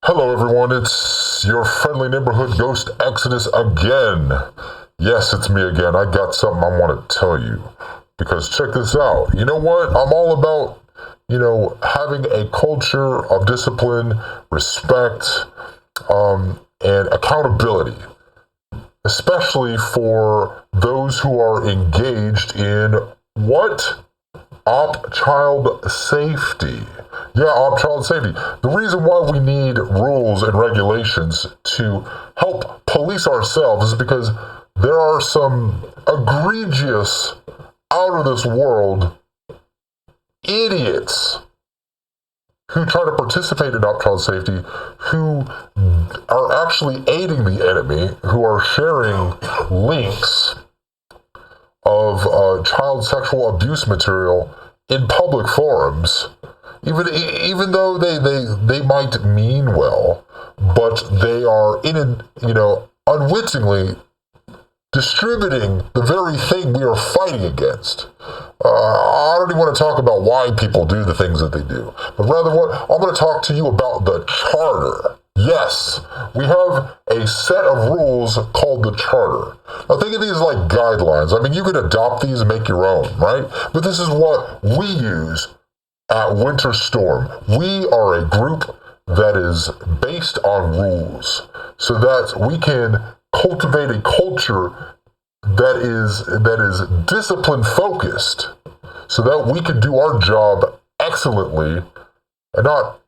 Hello, everyone. It's your friendly neighborhood ghost Exodus again. Yes, it's me again. I got something I want to tell you. Because check this out. You know what? I'm all about, having a culture of discipline, respect, and accountability. Especially for those who are engaged in what? Child safety. Yeah, child safety. The reason why we need rules and regulations to help police ourselves is because there are some egregious, out of this world idiots who try to participate in child safety, who are actually aiding the enemy, who are sharing links of child sexual abuse material in public forums, even though they might mean well, but they are unwittingly distributing the very thing we are fighting against. I don't even want to talk about why people do the things that they do, but rather I'm going to talk to you about the Charter. Yes, we have a set of rules called the Charter. Now think of these like guidelines. I mean, you could adopt these and make your own, right? But this is what we use at Winter Storm. We are a group that is based on rules so that we can cultivate a culture that is discipline focused so that we can do our job excellently and not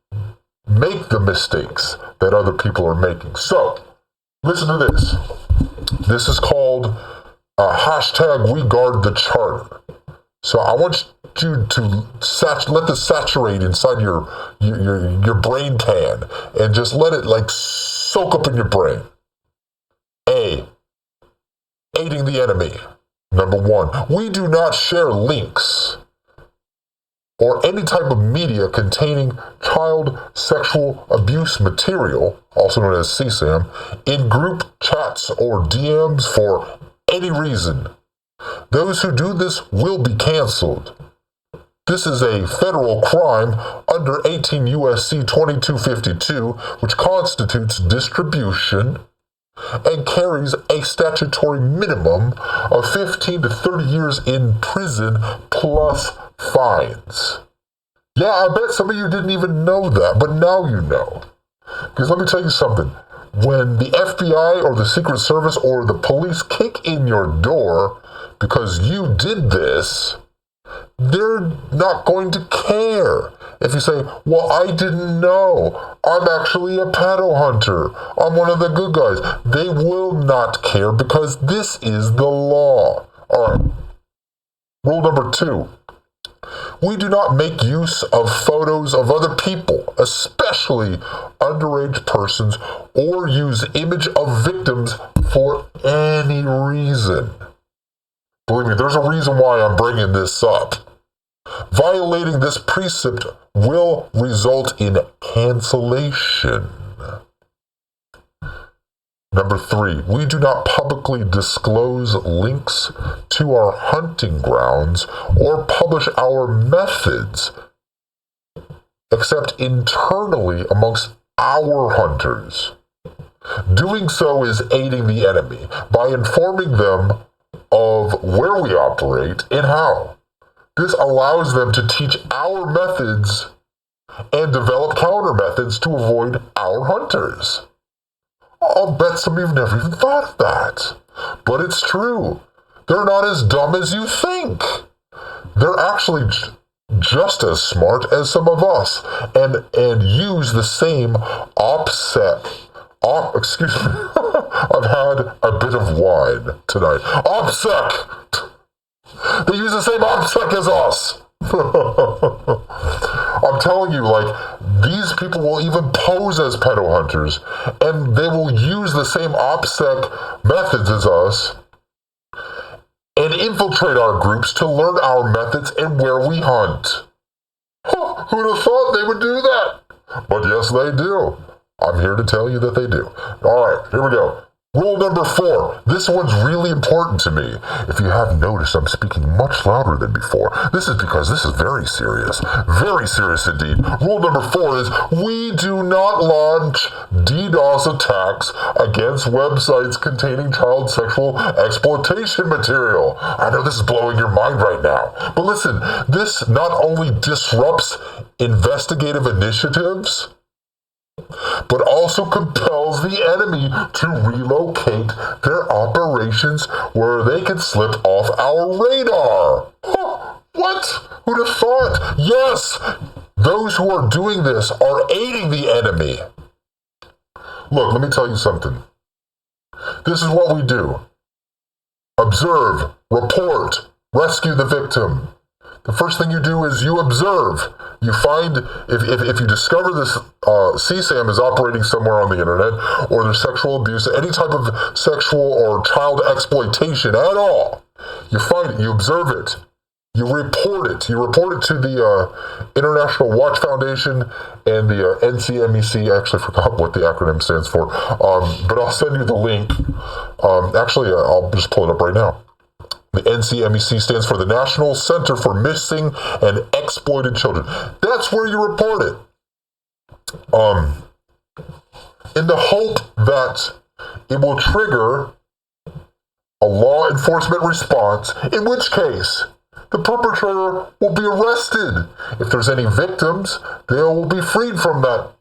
make the mistakes that other people are making. So, listen to this. This is called hashtag We Guard the Charter. So I want you to let this saturate inside your brain pan and just let it like soak up in your brain. Aiding the enemy. Number one, we do not share links or any type of media containing child sexual abuse material, also known as CSAM, in group chats or DMs for any reason. Those who do this will be canceled. This is a federal crime under 18 U.S.C. 2252, which constitutes distribution and carries a statutory minimum of 15 to 30 years in prison plus fines. Yeah, I bet some of you didn't even know that, but now you know. Because let me tell you something. When the FBI or the Secret Service or the police kick in your door because you did this, they're not going to care. If you say, well, I didn't know. I'm actually a pedo hunter. I'm one of the good guys. They will not care because this is the law. All right. Rule number 2. We do not make use of photos of other people, especially underage persons, or use image of victims for any reason. Believe me, there's a reason why I'm bringing this up. Violating this precept will result in cancellation. Number 3, we do not publicly disclose links to our hunting grounds or publish our methods, except internally amongst our hunters. Doing so is aiding the enemy by informing them of where we operate and how. This allows them to teach our methods and develop counter methods to avoid our hunters. I'll bet some of you have never even thought of that. But it's true. They're not as dumb as you think. They're actually just as smart as some of us and use the same excuse me. I've had a bit of wine tonight. OPSEC! They use the same OPSEC as us. I'm telling you, these people will even pose as pedo hunters, and they will use the same OPSEC methods as us and infiltrate our groups to learn our methods and where we hunt. Who'd have thought they would do that? But yes, they do. I'm here to tell you that they do. All right, here we go. Rule number 4. This one's really important to me. If you have noticed, I'm speaking much louder than before. This is because this is very serious. Very serious indeed. Rule number 4 is we do not launch DDoS attacks against websites containing child sexual exploitation material. I know this is blowing your mind right now, but listen, this not only disrupts investigative initiatives, but also compels the enemy to relocate their operations where they can slip off our radar. Huh, what? Who'd have thought? Yes, those who are doing this are aiding the enemy. Look, let me tell you something. This is what we do. Observe, report, rescue the victim. The first thing you do is you observe. You find, if you discover this CSAM is operating somewhere on the internet, or there's sexual abuse, any type of sexual or child exploitation at all, you find it, you observe it, you report it. You report it to the International Watch Foundation and the NCMEC. I actually forgot what the acronym stands for, but I'll send you the link. Actually, I'll just pull it up right now. The NCMEC stands for the National Center for Missing and Exploited Children. That's where you report it. In the hope that it will trigger a law enforcement response, in which case the perpetrator will be arrested. If there's any victims, they will be freed from that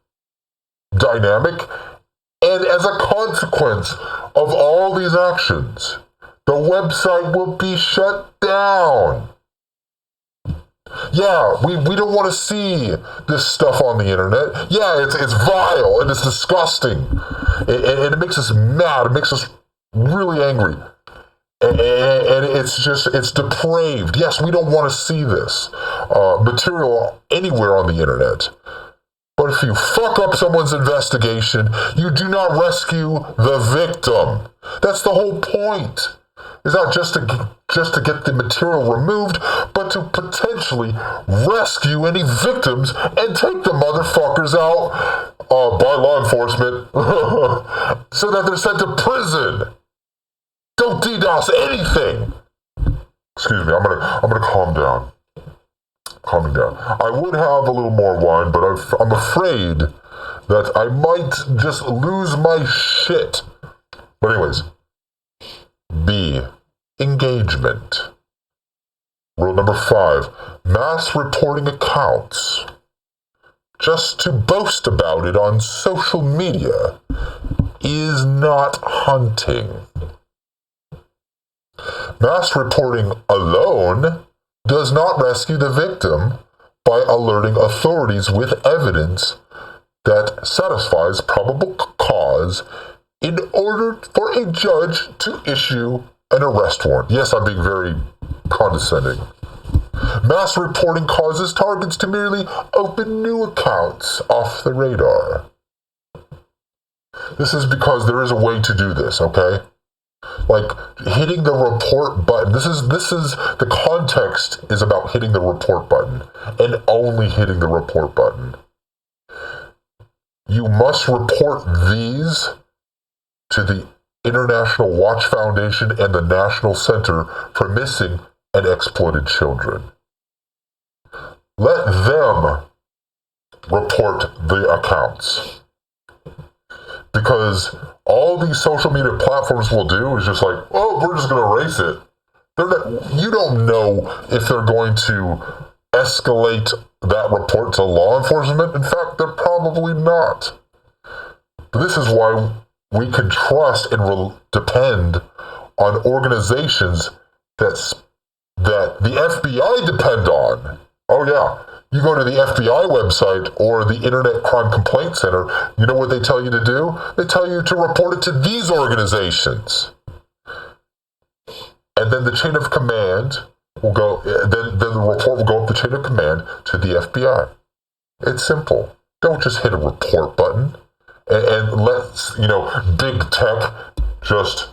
dynamic. And as a consequence of all these actions, the website will be shut down. Yeah, we don't want to see this stuff on the internet. Yeah, it's vile and it's disgusting. And it makes us mad. It makes us really angry. And it's depraved. Yes, we don't want to see this material anywhere on the internet. But if you fuck up someone's investigation, you do not rescue the victim. That's the whole point. Is not just to get the material removed, but to potentially rescue any victims and take the motherfuckers out by law enforcement so that they're sent to prison. Don't DDoS anything. Excuse me, I'm gonna calm down. Calming down. I would have a little more wine, but I'm afraid that I might just lose my shit. But anyways. B. Engagement. Rule number 5. Mass reporting accounts just to boast about it on social media is not hunting. Mass reporting alone does not rescue the victim by alerting authorities with evidence that satisfies probable cause in order for a judge to issue an arrest warrant. Yes, I'm being very condescending. Mass reporting causes targets to merely open new accounts off the radar. This is because there is a way to do this, okay? Like hitting the report button. This is the context is about hitting the report button and only hitting the report button. You must report these to the International Watch Foundation and the National Center for Missing and Exploited Children. Let them report the accounts. Because all these social media platforms will do is just like, oh, we're just going to erase it. You don't know if they're going to escalate that report to law enforcement. In fact, they're probably not. But this is why we can trust and depend on organizations that the FBI depend on. Oh yeah, you go to the FBI website or the Internet Crime Complaint Center, you know what they tell you to do? They tell you to report it to these organizations. And then the chain of command will go, then the report will go up the chain of command to the FBI. It's simple. Don't just hit a report button and let, big tech just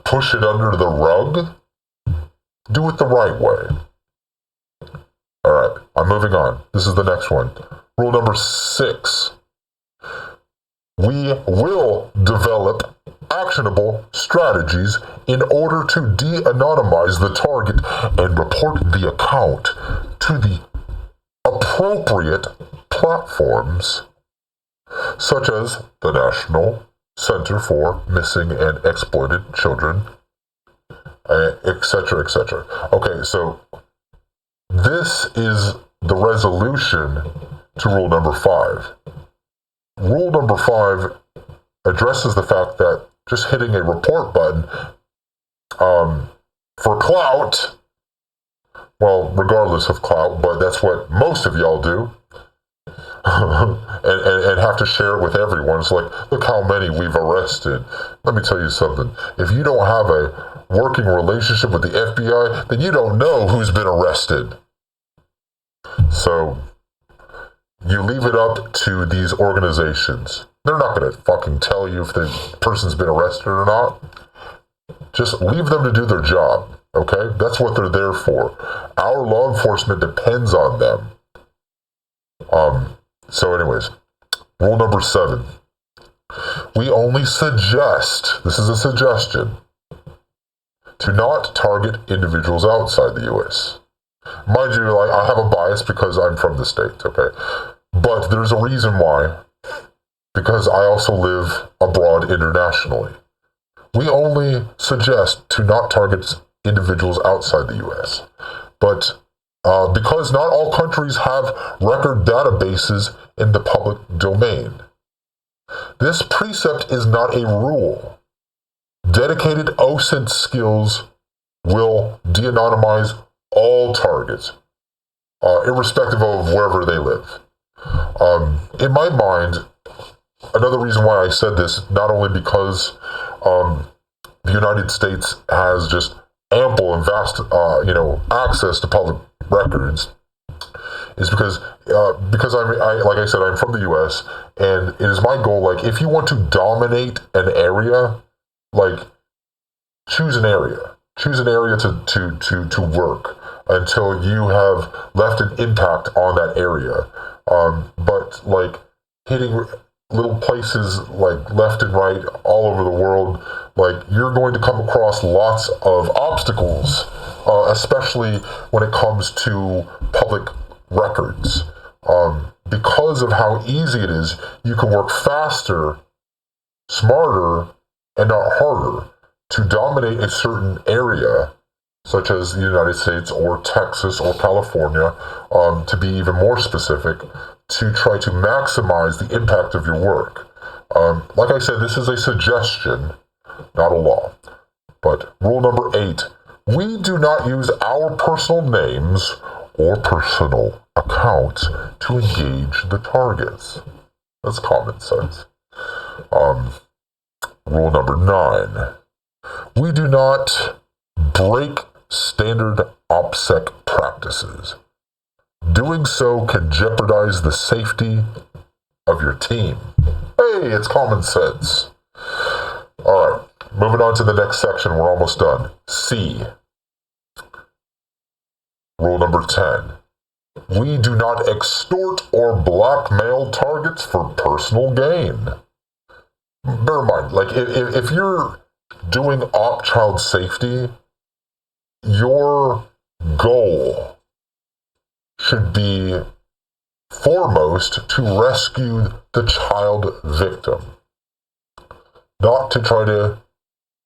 push it under the rug. Do it the right way. All right, I'm moving on. This is the next one. Rule number 6. We will develop actionable strategies in order to de-anonymize the target and report the account to the appropriate platforms such as the National Center for Missing and Exploited Children, etc., etc. Okay, so this is the resolution to rule number 5. Rule number 5 addresses the fact that just hitting a report button for clout, well, regardless of clout, but that's what most of y'all do, and have to share it with everyone. It's like, look how many we've arrested. Let me tell you something. If you don't have a working relationship with the FBI, then you don't know who's been arrested. So you leave it up to these organizations. They're not going to fucking tell you if the person's been arrested or not. Just leave them to do their job, okay? That's what they're there for. Our law enforcement depends on them. So anyways, rule number 7. We only suggest, this is a suggestion, to not target individuals outside the U.S. Mind you, like, I have a bias because I'm from the state, okay? But there's a reason why. Because I also live abroad internationally. We only suggest to not target individuals outside the U.S. But because not all countries have record databases in the public domain. This precept is not a rule. Dedicated OSINT skills will de-anonymize all targets, irrespective of wherever they live. In my mind, another reason why I said this, not only because the United States has just ample and vast, access to public records, is because like I said, I'm from the U.S. and it is my goal. Like, if you want to dominate an area, like, choose an area to work until you have left an impact on that area. But like hitting little places like left and right all over the world, like, you're going to come across lots of obstacles, especially when it comes to public records. Because of how easy it is, you can work faster, smarter, and not harder to dominate a certain area, such as the United States or Texas or California, to be even more specific, to try to maximize the impact of your work. Like I said, this is a suggestion, not a law. But rule number 8, we do not use our personal names or personal accounts to engage the targets. That's common sense. Rule number 9, we do not break standard OPSEC practices. Doing so can jeopardize the safety of your team. Hey, it's common sense. All right, moving on to the next section. We're almost done. C. Rule number 10. We do not extort or blackmail targets for personal gain. Bear in mind, like, if you're doing op child safety, your goal should be foremost to rescue the child victim, not to try to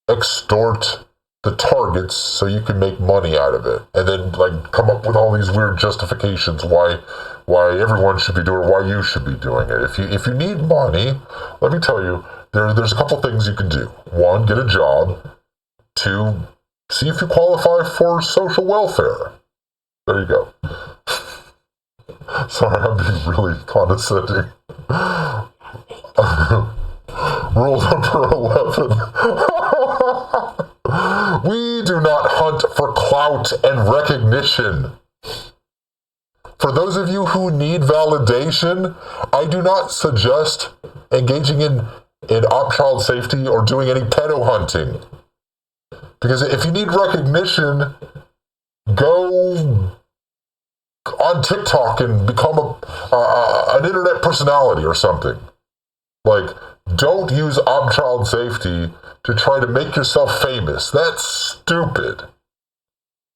extort the targets so you can make money out of it, and then like come up with all these weird justifications why everyone should be doing, why you should be doing it. If you need money, let me tell you, there's a couple things you can do. 1, get a job. 2, see if you qualify for social welfare. There you go. Sorry, I'm being really condescending. Rule number 11. We do not hunt for clout and recognition. For those of you who need validation, I do not suggest engaging in op child safety or doing any pedo hunting. Because if you need recognition, go on TikTok and become an internet personality or something. Like, don't use op child safety to try to make yourself famous. That's stupid.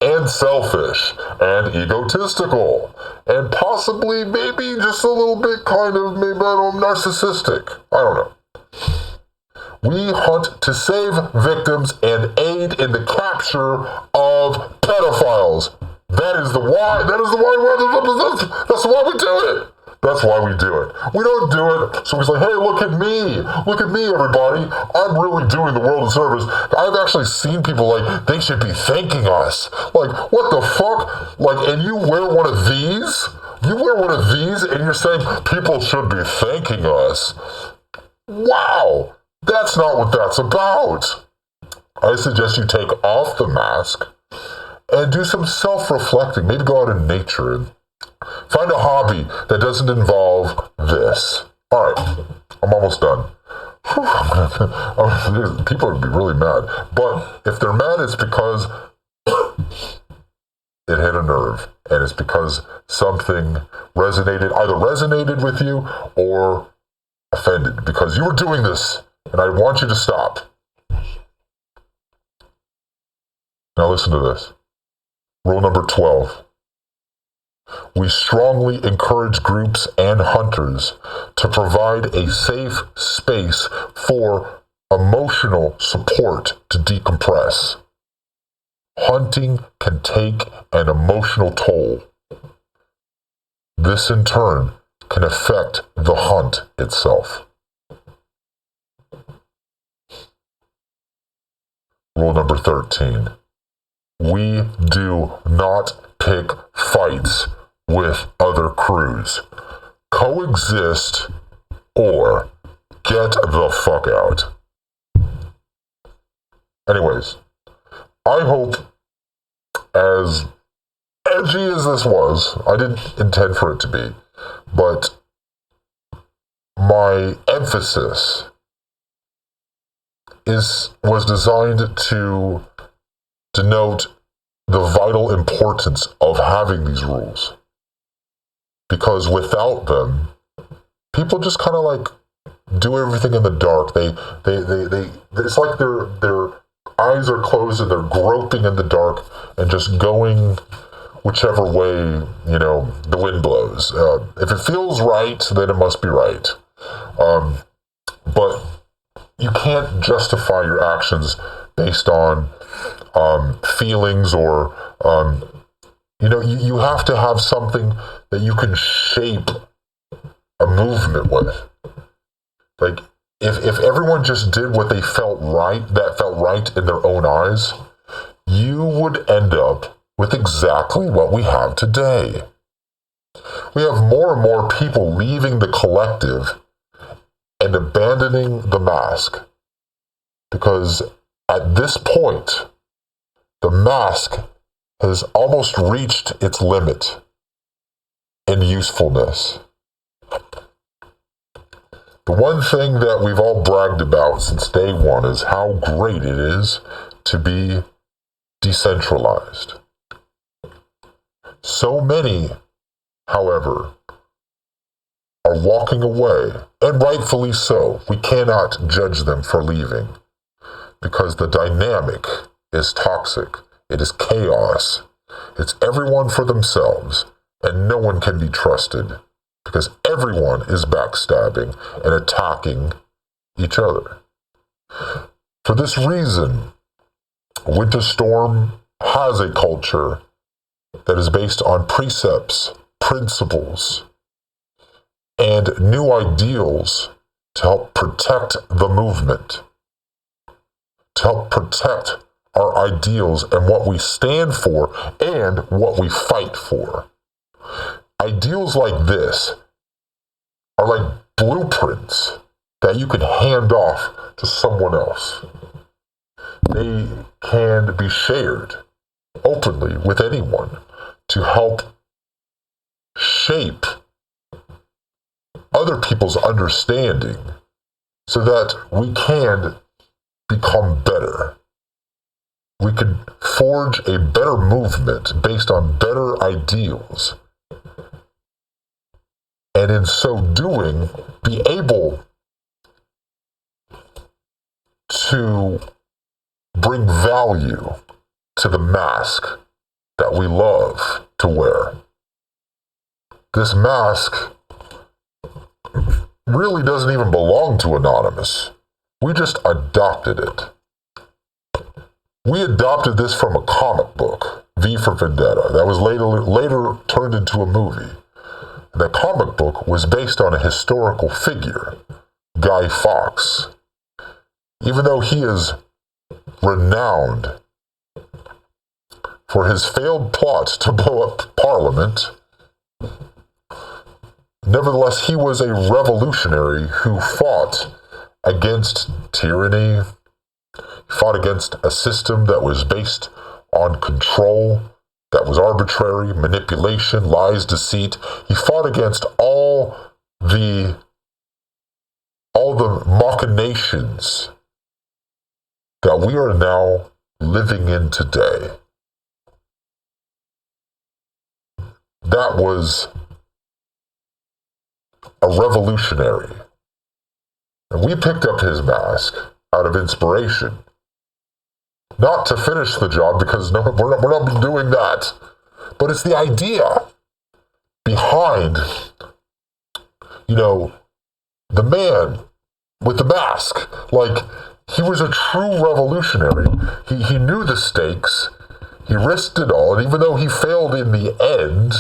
and selfish and egotistical and possibly maybe just a little bit kind of maybe narcissistic. I don't know. We hunt to save victims and aid in the capture of pedophiles. That is the why. That's why we do it. That's why we do it. We don't do it so we say, hey, look at me. Look at me, everybody. I'm really doing the world a service. I've actually seen people like, they should be thanking us. Like, what the fuck? Like, and you wear one of these? You wear one of these and you're saying people should be thanking us. Wow. That's not what that's about. I suggest you take off the mask and do some self-reflecting. Maybe go out in nature and find a hobby that doesn't involve this. All right, I'm almost done. People would be really mad. But if they're mad, it's because it hit a nerve. And it's because something either resonated with you or offended. Because you were doing this, and I want you to stop. Now listen to this. Rule number 12. We strongly encourage groups and hunters to provide a safe space for emotional support to decompress. Hunting can take an emotional toll. This in turn can affect the hunt itself. Rule number 13. We do not pick fights with other crews. Coexist or get the fuck out. Anyways, I hope, as edgy as this was, I didn't intend for it to be, but my emphasis was designed to denote the vital importance of having these rules. Because without them, people just kind of like do everything in the dark. They it's like their eyes are closed and they're groping in the dark and just going whichever way, the wind blows. If it feels right, then it must be right. But you can't justify your actions based on feelings or, you have to have something that you can shape a movement with. Like, if everyone just did what they felt right in their own eyes, you would end up with exactly what we have today. We have more and more people leaving the collective and abandoning the mask. Because at this point, the mask has almost reached its limit in usefulness. The one thing that we've all bragged about since day one is how great it is to be decentralized. So many, however, are walking away, and rightfully so. We cannot judge them for leaving, because the dynamic is toxic. It is chaos. It's everyone for themselves, and no one can be trusted, because everyone is backstabbing and attacking each other. For this reason, Winter Storm has a culture that is based on precepts, principles, and new ideals to help protect the movement, to help protect our ideals and what we stand for and what we fight for. Ideals like this are like blueprints that you can hand off to someone else. They can be shared openly with anyone to help shape other people's understanding so that we can become better. We could forge a better movement based on better ideals. And in so doing, be able to bring value to the mask that we love to wear. This mask really doesn't even belong to Anonymous. We just adopted it. We adopted this from a comic book, V for Vendetta, that was later turned into a movie. The comic book was based on a historical figure, Guy Fawkes. Even though he is renowned for his failed plots to blow up Parliament, nevertheless, he was a revolutionary who fought against tyranny, fought against a system that was based on control, that was arbitrary, manipulation, lies, deceit. He fought against all the machinations that we are now living in today. That was a revolutionary. And we picked up his mask out of inspiration. Not to finish the job, because no, we're not doing that. But it's the idea behind, the man with the mask. Like, he was a true revolutionary. He knew the stakes. He risked it all. And even though he failed in the end,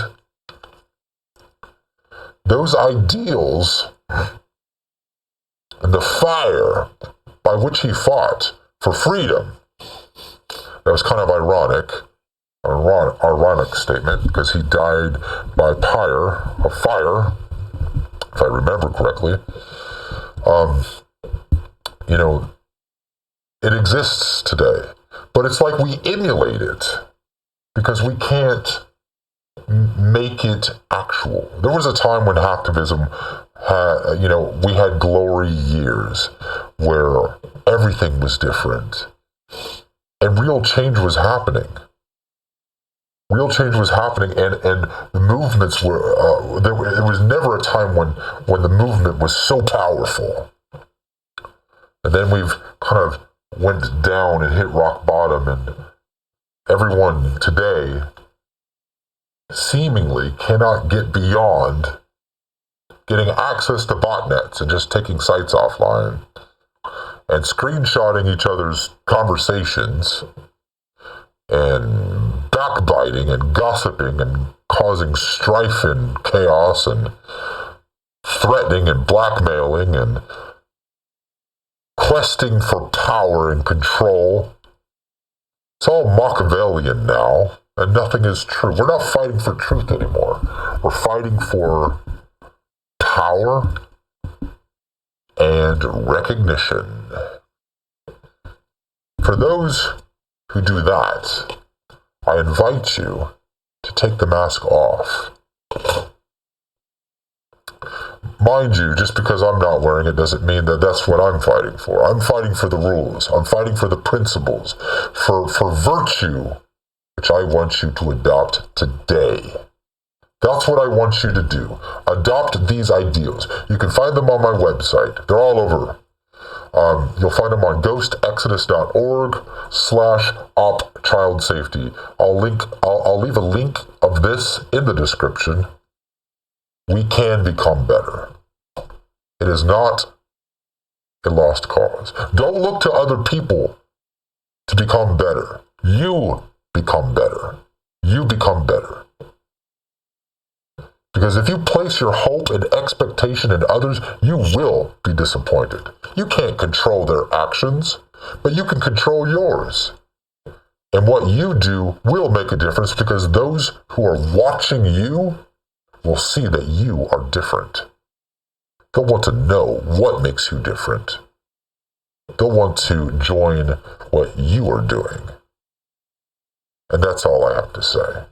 those ideals and the fire by which he fought for freedom, that was kind of ironic statement, because he died by fire, if I remember correctly. It exists today, but it's like we emulate it because we can't make it actual. There was a time when hacktivism had, we had glory years where everything was different. And real change was happening. Real change was happening, and the movements were, there was never a time when the movement was so powerful. And then we've kind of went down and hit rock bottom, and everyone today seemingly cannot get beyond getting access to botnets and just taking sites offline and screenshotting each other's conversations and backbiting and gossiping and causing strife and chaos and threatening and blackmailing and questing for power and control. It's all Machiavellian now, and nothing is true. We're not fighting for truth anymore. We're fighting for power and recognition. For those who do that, I invite you to take the mask off. Mind you, just because I'm not wearing it doesn't mean that that's what I'm fighting for. I'm fighting for the rules. I'm fighting for the principles, for virtue, which I want you to adopt today. That's what I want you to do. Adopt these ideals. You can find them on my website. They're all over. You'll find them on ghostexodus.org/op-child-safety. I'll leave a link of this in the description. We can become better. It is not a lost cause. Don't look to other people to become better. You become better. You become better. Because if you place your hope and expectation in others, you will be disappointed. You can't control their actions, but you can control yours. And what you do will make a difference, because those who are watching you will see that you are different. They'll want to know what makes you different. They'll want to join what you are doing. And that's all I have to say.